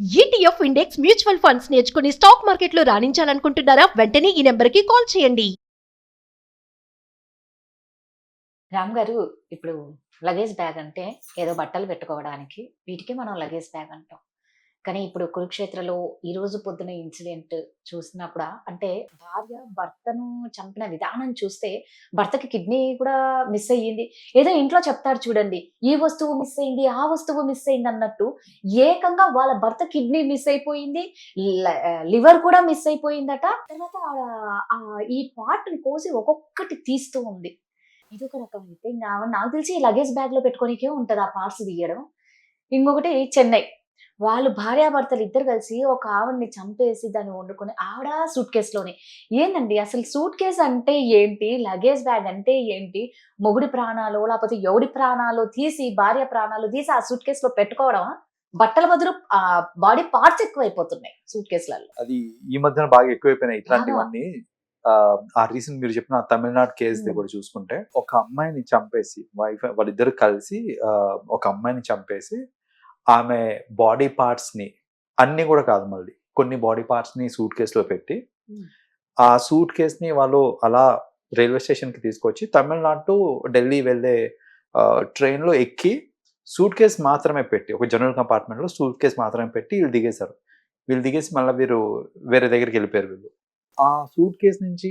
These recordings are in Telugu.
ఈటీఎఫ్ ఇండెక్స్ మ్యూచువల్ ఫండ్స్ నేర్చుకుని స్టాక్ మార్కెట్లో రాణించాలనుకుంటున్నారా? వెంటనే ఈ నెంబర్కి కాల్ చేయండి. రామ్ గారు, ఇప్పుడు లగేజ్ బ్యాగ్ అంటే ఏదో బట్టలు పెట్టుకోవడానికి వీటికి మనం లగేజ్ బ్యాగ్ అంటాం. కానీ ఇప్పుడు కురుక్షేత్రలో ఈ రోజు పొద్దున ఇన్సిడెంట్ చూసినప్పుడు అంటే భార్య భర్తను చంపిన విధానం చూస్తే భర్తకి కిడ్నీ కూడా మిస్ అయ్యింది. ఏదో ఇంట్లో చెప్తారు చూడండి, ఈ వస్తువు మిస్ అయింది, ఆ వస్తువు మిస్ అయింది అన్నట్టు ఏకంగా వాళ్ళ భర్త కిడ్నీ మిస్ అయిపోయింది, లివర్ కూడా మిస్ అయిపోయిందట. తర్వాత ఈ పార్ట్ కోసి ఒక్కొక్కటి తీస్తూ ఉంది. ఇదొక రకం అయితే ఇంగా నాకు తెలిసి లగేజ్ బ్యాగ్‌లో పెట్టుకోనీకే ఉంటది ఆ పార్ట్స్ తీయడం. ఇంకొకటి చెన్నై. వాళ్ళు భార్యాభర్తలు ఇద్దరు కలిసి ఒక ఆవిడని చంపేసి దాన్ని వండుకొని ఆవిడ సూట్‌కేస్‌లోనే. ఏందండి అసలు సూట్‌కేస్ అంటే ఏంటి? లగేజ్ బ్యాగ్ అంటే ఏంటి? మొగుడి ప్రాణాలో లేకపోతే ఎవడి ప్రాణాలో తీసి భార్య ప్రాణాలు తీసి ఆ సూట్‌కేస్‌లో పెట్టుకోవడమా? బట్టల బదులు బాడీ పార్ట్స్ ఎక్కువైపోతున్నాయి సూట్‌కేస్‌లలో. అది ఈ మధ్యన బాగా ఎక్కువైపోయినాయి బాగా. ఇట్లాంటివన్నీ. ఆ రీసెంట్ మీరు చెప్పిన తమిళనాడు కేసు హ్మ్. కూడా చూసుకుంటే ఒక అమ్మాయిని చంపేసి వాళ్ళిద్దరు కలిసి ఒక అమ్మాయిని చంపేసి ఆమె బాడీ పార్ట్స్ ని అన్ని కూడా కాదు, మళ్ళీ కొన్ని బాడీ పార్ట్స్ ని సూట్ కేసులో పెట్టి హ్మ్. ఆ సూట్ కేస్ ని వాళ్ళు అలా రైల్వే స్టేషన్ కి తీసుకొచ్చి తమిళనాడు టు ఢిల్లీ వెళ్ళే ట్రైన్ లో ఎక్కి సూట్ కేస్ మాత్రమే పెట్టి ఒక జనరల్ కంపార్ట్మెంట్ లో సూట్ కేస్ మాత్రమే పెట్టి వీళ్ళు దిగేశారు. వీళ్ళు దిగేసి మళ్ళీ వీరు వేరే దగ్గరికి వెళ్ళిపోయారు వీళ్ళు. ఆ సూట్ కేస్ నుంచి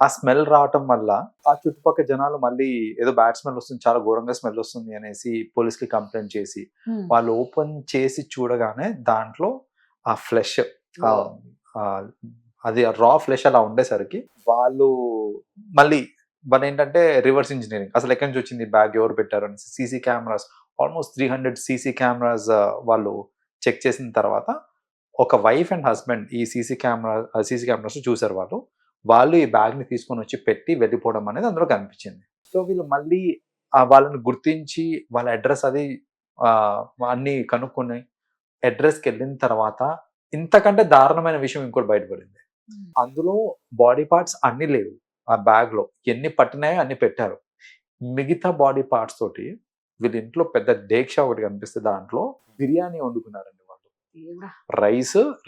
ఆ స్మెల్ రావటం వల్ల ఆ చుట్టుపక్కల జనాలు మళ్ళీ ఏదో బ్యాడ్ స్మెల్ వస్తుంది, చాలా ఘోరంగా స్మెల్ వస్తుంది అనేసి పోలీస్కి కంప్లైంట్ చేసి హ్మ్. వాళ్ళు ఓపెన్ చేసి చూడగానే దాంట్లో ఆ ఫ్లెష్ అది రా ఫ్లెష్ అలా ఉండేసరికి వాళ్ళు మళ్ళీ మన ఏంటంటే రివర్స్ ఇంజనీరింగ్ అసలు ఎక్కడి నుంచి వచ్చింది బ్యాగ్, ఎవరు పెట్టారు అనేసి CC cameras almost 300 CC cameras వాళ్ళు చెక్ చేసిన తర్వాత ఒక వైఫ్ అండ్ హస్బెండ్ ఈ సీసీ కెమెరాస్ చూసారు వాళ్ళు. వాళ్ళు ఈ బ్యాగ్‌ని తీసుకొని వచ్చి పెట్టి వెళ్ళిపోవడం అనేది అందులో కనిపించింది. సో వీళ్ళు మళ్ళీ వాళ్ళని గుర్తించి వాళ్ళ అడ్రెస్ అది అన్నీ కనుక్కొని అడ్రెస్‌కెళ్ళిన తర్వాత ఇంతకంటే దారుణమైన విషయం ఇంకోటి బయటపడింది. హ్మ్. అందులో బాడీ పార్ట్స్ అన్నీ లేవు. ఆ బ్యాగ్‌లో ఎన్ని పట్టినాయో అన్ని పెట్టారు. మిగతా బాడీ పార్ట్స్ తోటి వీళ్ళ ఇంట్లో పెద్ద డేక్షా ఒకటి కనిపిస్తే దాంట్లో బిర్యానీ వండుకున్నారండి వాళ్ళు. దేవుడా!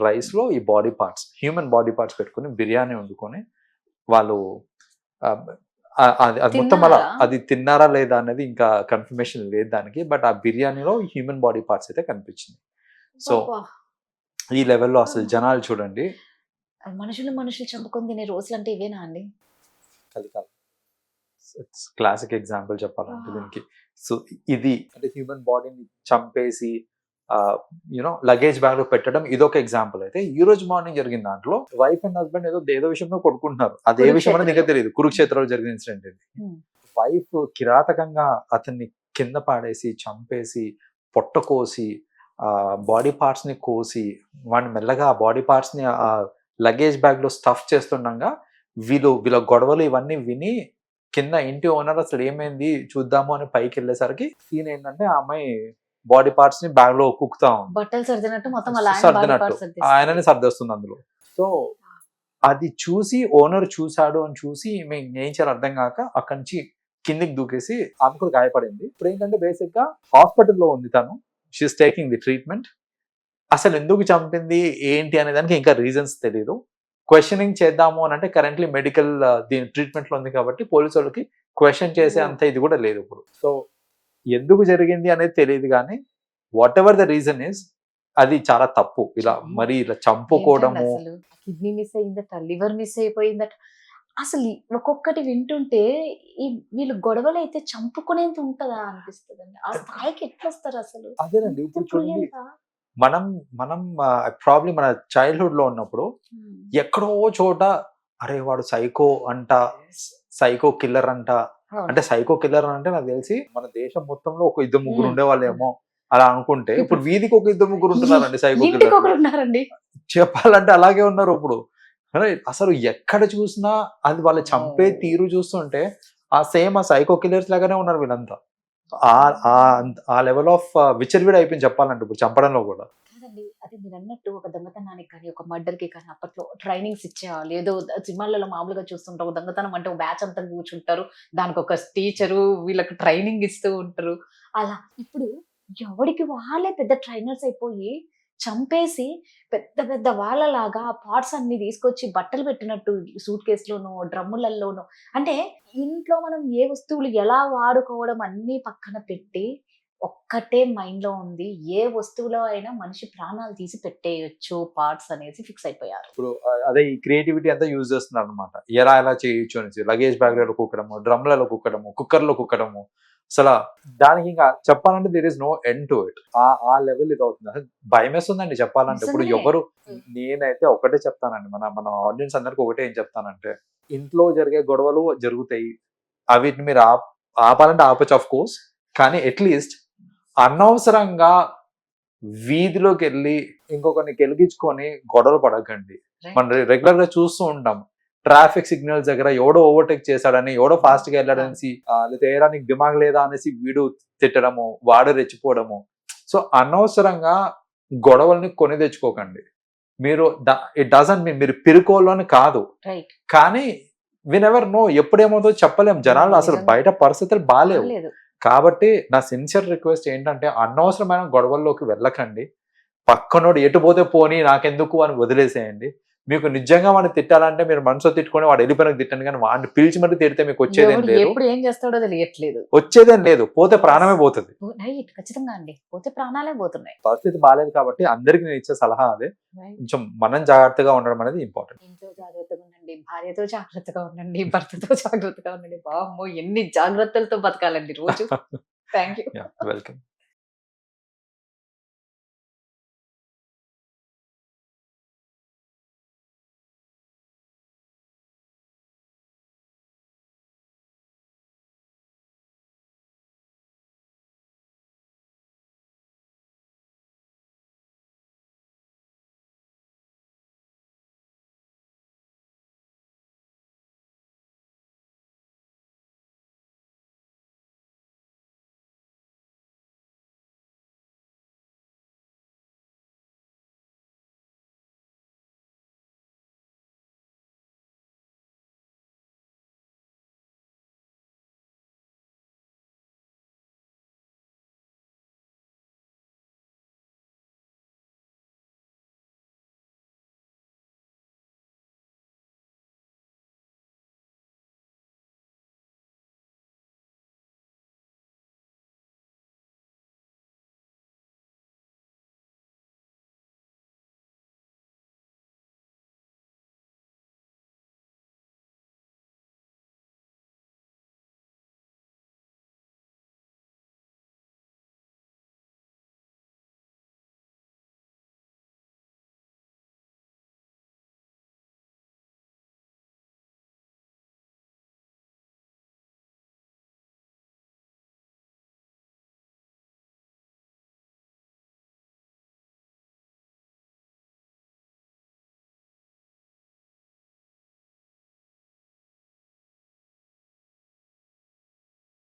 రైస్‌లో ఈ body parts, human body parts పెట్టుకొని బిర్యానీ వండుకొని వాళ్ళు ఆహ్, అది మొత్తం అలా తిన్నారా? అది తిన్నారా లేదా అనేది ఇంకా కన్ఫర్మేషన్ లేదు దానికి. బట్ ఆ బిర్యానీలో హ్యూమన్ బాడీ పార్ట్స్ అయితే కనిపించింది. సో అబ్బబ్బా! ఈ లెవెల్‌లో అసలు ఆ! జనాలు చూడండి. మనుషులు చంపుకొని తినే రోజులంటే ఇవేనా అండి? కలికాలం. ఇట్స్ క్లాసిక్ ఎగ్జాంపుల్ చెప్పాలంటే ఆ! దీనికి. సో ఇది అంటే హ్యూమన్ బాడీని చంపేసి లగేజ్ బ్యాగ్‌లో పెట్టడం ఇదొక ఎగ్జాంపుల్ అయితే, ఈ రోజు మార్నింగ్ జరిగిన దాంట్లో వైఫ్ అండ్ హస్బెండ్ ఏదో విషయంలో కొట్టుకుంటున్నారు. అదే విషయం అనేది ఇంకా కురుక్షేత్రలో. తెలీదు. కురుక్షేత్రంలో జరిగిన ఇన్సిడెంట్ ఇది. హ్మ్. వైఫ్ కిరాతకంగా అతన్ని కింద పాడేసి, చంపేసి, పొట్ట కోసి, బాడీ పార్ట్స్‌ని కోసి, వాడిని మెల్లగా ఆ బాడీ పార్ట్స్‌ని లగేజ్ బ్యాగ్‌లో స్టఫ్ చేస్తుండగా వీళ్ళ గొడవలు ఇవన్నీ విని కింద ఇంటి ఓనర్ అసలు ఏమైంది చూద్దాము అని పైకెళ్ళేసరికి సీన్ ఏంటంటే ఆ అమ్మాయి బాడీ పార్ట్స్‌ని బ్యాగ్‌లో కుక్కుతా ఉంది. బట్టలు సర్దినట్టు మొత్తం వాళ్ళ ఆయన బాడీ సర్దినట్టు. పార్ట్స్ సర్దేస్తుంది. ఆయననే సర్దేస్తుంది అందులో. సో అది చూసి ఓనర్ చూసాడు అని చూసి ఈమె ఏం చేయాలో అర్థం కాక అక్కడి నుంచి కిందికి దూకేసి ఆమె కూడా గాయపడింది. ఇప్పుడు ఏంటంటే బేసిక్ గా హాస్పిటల్లో ఉంది తను. She's taking the treatment. అసలు ఎందుకు చంపింది ఏంటి అనే దానికి ఇంకా రీజన్స్ తెలీదు. క్వెషనింగ్ చేద్దాము అని అంటే కరెంట్లీ మెడికల్ దీని ట్రీట్మెంట్ లో ఉంది కాబట్టి పోలీసు వాళ్ళకి క్వెషన్ చేసే అంత ఇది కూడా లేదు ఇప్పుడు. సో ఎందుకు జరిగింది అనేది తెలియదు కానీ what ever the reason is అది చాలా తప్పు. ఇలా అమ్మో! మరి ఇలా ఏంటండి చంపుకోవడము. అసలు? కిడ్నీ మిస్ అయిందట, లివర్ మిస్ అయిపోయిందట. అసలు ఒక్కొక్కటి వింటుంటే ఈ వీళ్ళు గొడవలైతే చంపుకునేంత ఉంటదా అనిపిస్తదండి. ఆ స్థాయికి ఎట్లొస్తారు అసలు? అదేనండి. ఇంత ఇప్పుడు చూడండి, క్రూయల్‌గా. మనం మనం ప్రాబ్లీ మన చైల్డ్‌హుడ్ లో ఉన్నప్పుడు హ్మ్. ఎక్కడో చోట అరే వాడు సైకో అంట, సైకో కిల్లర్ అంట. అవును. అంటే సైకో కిల్లర్ అంటే నాకు తెలిసి మన దేశం మొత్తంలో ఒక ఇద్దరు ముగ్గురు హ్మ్. ఉండేవాళ్ళేమో అలా అనుకుంటే, ఇప్పుడు వీధికి ఒక ఇద్దరు ముగ్గురు ఉంటున్నారండి సైకో కిల్లర్లు. ఇంటికొకరున్నారండి. చెప్పాలంటే అలాగే ఉన్నారు ఇప్పుడు. అరే అసలు ఎక్కడ చూసినా అది వాళ్ళు చంపే తీరు చూస్తుంటే ఆ సేమ్ ఆ సైకో కిల్లర్స్ లాగానే ఉన్నారు వీళ్ళంతా. ఆ ఆ ఆ లెవెల్ ఆఫ్ విచ్చలవిడి అయిపోయింది చెప్పాలంటే ఇప్పుడు చంపడంలో కూడా. కాదండి. అదే మీరన్నట్టు ఒక దొంగతనానికి కానీ, ఒక మర్డర్‌కి కానీ అప్పట్లో ట్రైనింగ్స్ ఇచ్చేవాళ్ళు. ఏదో సినిమాలలో మామూలుగా చూస్తుంటాం. ఒక దొంగతనం అంటే ఒక బ్యాచ్ అంతా కూర్చుంటారు. దానికొక టీచరు వీళ్ళకి ట్రైనింగ్ ఇస్తూ ఉంటారు. అలా ఇప్పుడు ఎవడికి వాళ్ళే పెద్ద ట్రైనర్స్ అయిపోయి చంపేసి పెద్ద పెద్ద వాళ్ళలాగా ఆ పార్ట్స్ అన్ని తీసుకొచ్చి బట్టలు పెట్టినట్టు సూట్ కేసులోనో డ్రమ్ములలోనో, అంటే ఇంట్లో మనం ఏ వస్తువులు ఎలా వాడుకోవడం అన్ని పక్కన పెట్టి ఒక్కటే మైండ్ లో ఉంది, ఏ వస్తువులో అయినా మనిషి ప్రాణాలు తీసి పెట్టేయొచ్చు పార్ట్స్ అనేసి ఫిక్స్ అయిపోయారు. ఇప్పుడు అదే ఈ క్రియేటివిటీ అంతా యూజ్ చేస్తున్నారు అనమాట. ఎలా చేయొచ్చు అనేసి లగేజ్ బ్యాగ్లలో కుక్కడము, డ్రమ్లలో కుక్కడము, కుక్కర్లో కుక్కడము. అసలు దానికి ఇంకా చెప్పాలంటే there is no end to it. ఆ లెవెల్ ఇది అవుతుంది. అసలు భయం వేస్తుందండి చెప్పాలంటే. ఇప్పుడు నిజమే. ఎవరు, నేనైతే ఒకటే చెప్తానండి, మన ఆడియన్స్ అందరికి ఒకటే ఏం చెప్తానంటే, ఇంట్లో జరిగే గొడవలు జరుగుతాయి, అవిటిని మీరు ఆపాలంటే ఆపచ్చు ఆఫ్ కోర్స్. కానీ అట్లీస్ట్ అనవసరంగా వీధిలోకి వెళ్ళి ఇంకొకరిని కెలిగించుకొని గొడవలు పడకండి. Right. మనం రెగ్యులర్ గా చూస్తూ ఉంటాం, ట్రాఫిక్ సిగ్నల్స్ దగ్గర ఎవడో ఓవర్టేక్ చేశాడని, ఎవడో ఫాస్ట్ గా వెళ్ళాడనేసి, లేదా ఏరా నీకు దిమాగ్ లేదా అనేసి వీడు తిట్టడము, వాడు రెచ్చిపోవడము. సో అనవసరంగా గొడవల్ని కొని తెచ్చుకోకండి. మీరు ఇట్ డజంట్ మీన్ మీరు పిరుకోలోని కాదు, రైట్. కానీ వి నెవర్ నో, ఎప్పుడేమవుతుందో చెప్పలేం. జనాలు అసలు నిజంగా. బయట పరిస్థితులు బాగాలేవు. లేదు. కాబట్టి నా సిన్సియర్ రిక్వెస్ట్ ఏంటంటే, అనవసరమైన గొడవల్లోకి వెళ్ళకండి. పక్కనోడు ఎటు పోతే పోనీ నాకెందుకు అని వదిలేసేయండి. మీకు నిజంగా వాడిని తిట్టాలంటే మీరు మనసులో తిట్టుకొని వాడు వెళ్ళిపోయిన తిట్టండి, కానీ వాడిని పిలిచి మరి తిడితే మీకు వచ్చేదేం ఎవడు లేదు. ఎప్పుడు ఏం చేస్తాడో తెలియట్లేదు. వచ్చేదేం లేదు, పోతే ప్రాణమే పోతుంది. రైట్, ఖచ్చితంగా అండి, పోతే ప్రాణాలే పోతున్నాయి. పరిస్థితి బాగాలేదు కాబట్టి అందరికి నేను ఇచ్చే సలహా అదే, Right. కొంచెం మనం జాగ్రత్తగా ఉండడం అనేది ఇంపార్టెంట్. ఇంట్లో జాగ్రత్తగా ఉండండి, భార్యతో జాగ్రత్తగా ఉండండి, భర్తతో జాగ్రత్తగా ఉండండి. బామ్మో ఎన్ని జాగ్రత్తలతో బతకాలండి రోజు. Thank you. వెల్కమ్.